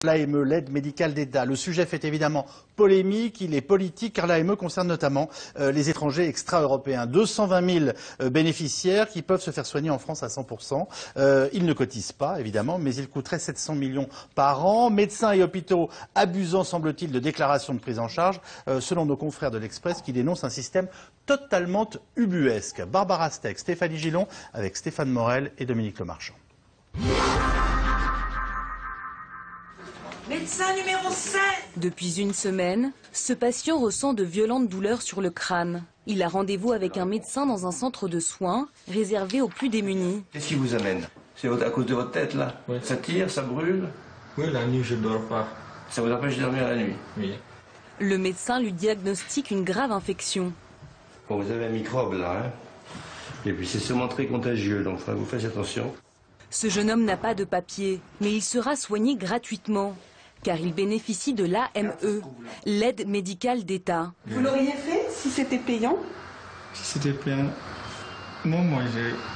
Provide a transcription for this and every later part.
L'AME, l'aide médicale d'État. Le sujet fait évidemment polémique, il est politique car l'AME concerne notamment les étrangers extra-européens. 220 000 bénéficiaires qui peuvent se faire soigner en France à 100%. Ils ne cotisent pas évidemment, mais ils coûteraient 700 millions par an. Médecins et hôpitaux abusant, semble-t-il, de déclarations de prise en charge, selon nos confrères de l'Express qui dénoncent un système totalement ubuesque. Barbara Steck, Stéphanie Gillon avec Stéphane Morel et Dominique Lemarchand. Médecin numéro 7. Depuis une semaine, ce patient ressent de violentes douleurs sur le crâne. Il a rendez-vous avec un médecin dans un centre de soins réservé aux plus démunis. Qu'est-ce qui vous amène? C'est à cause de votre tête là? Oui. Ça tire, ça brûle? Oui, la nuit je dors pas. Ça vous empêche de dormir la nuit? Oui. Le médecin lui diagnostique une grave infection. Bon, vous avez un microbe là, hein? Et puis c'est sûrement très contagieux, donc vous faites attention. Ce jeune homme n'a pas de papier, mais il sera soigné gratuitement, car il bénéficie de l'AME, l'aide médicale d'État. Vous l'auriez fait si c'était payant? Si c'était payant, non, moi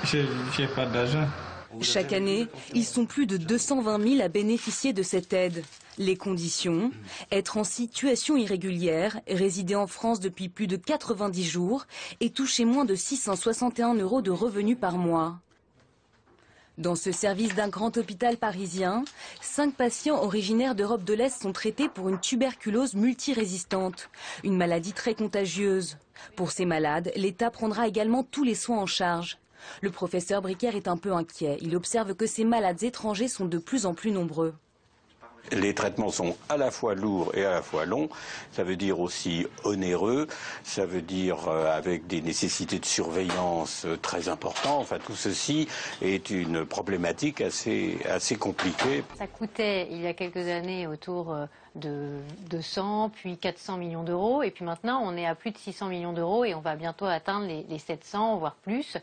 j'ai pas d'argent. Chaque année, ils sont plus de 220 000 à bénéficier de cette aide. Les conditions, être en situation irrégulière, résider en France depuis plus de 90 jours et toucher moins de 661 € de revenus par mois. Dans ce service d'un grand hôpital parisien, 5 patients originaires d'Europe de l'Est sont traités pour une tuberculose multirésistante, une maladie très contagieuse. Pour ces malades, l'État prendra également tous les soins en charge. Le professeur Bricker est un peu inquiet. Il observe que ces malades étrangers sont de plus en plus nombreux. Les traitements sont à la fois lourds et à la fois longs, ça veut dire aussi onéreux, ça veut dire avec des nécessités de surveillance très importantes. Enfin, tout ceci est une problématique assez compliquée. Ça coûtait il y a quelques années autour de 200 puis 400 millions d'euros et puis maintenant on est à plus de 600 millions d'euros et on va bientôt atteindre les 700 voire plus.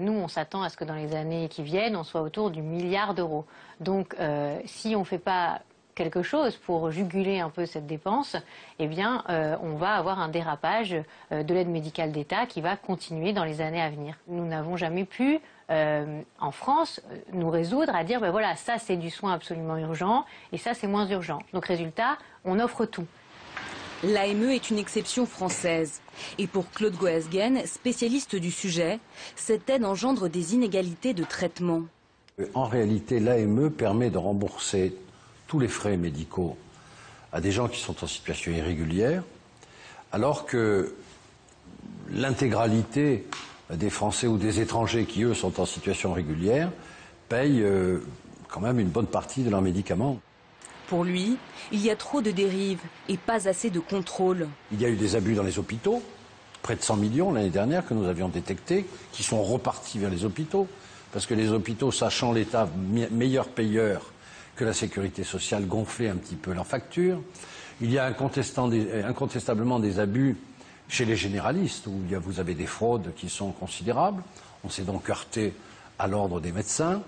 Nous, on s'attend à ce que dans les années qui viennent, on soit autour du milliard d'euros. Donc, si on ne fait pas quelque chose pour juguler un peu cette dépense, eh bien, on va avoir un dérapage de l'aide médicale d'État qui va continuer dans les années à venir. Nous n'avons jamais pu, en France, nous résoudre à dire, ben voilà, ça c'est du soin absolument urgent et ça c'est moins urgent. Donc, résultat, on offre tout. L'AME est une exception française. Et pour Claude Goesgen, spécialiste du sujet, cette aide engendre des inégalités de traitement. En réalité, l'AME permet de rembourser tous les frais médicaux à des gens qui sont en situation irrégulière, alors que l'intégralité des Français ou des étrangers qui, eux, sont en situation régulière, payent quand même une bonne partie de leurs médicaments. Pour lui, il y a trop de dérives et pas assez de contrôle. Il y a eu des abus dans les hôpitaux, près de 100 millions l'année dernière que nous avions détectés, qui sont repartis vers les hôpitaux, parce que les hôpitaux, sachant l'État meilleur payeur que la sécurité sociale, gonflaient un petit peu leurs factures. Il y a incontestablement des abus chez les généralistes, où vous avez des fraudes qui sont considérables. On s'est donc heurté à l'ordre des médecins.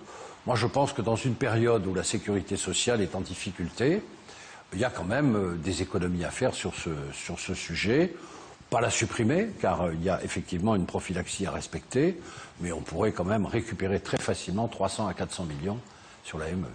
Moi, je pense que dans une période où la sécurité sociale est en difficulté, il y a quand même des économies à faire sur ce sujet. Pas la supprimer, car il y a effectivement une prophylaxie à respecter, mais on pourrait quand même récupérer très facilement 300 à 400 millions sur l'AME.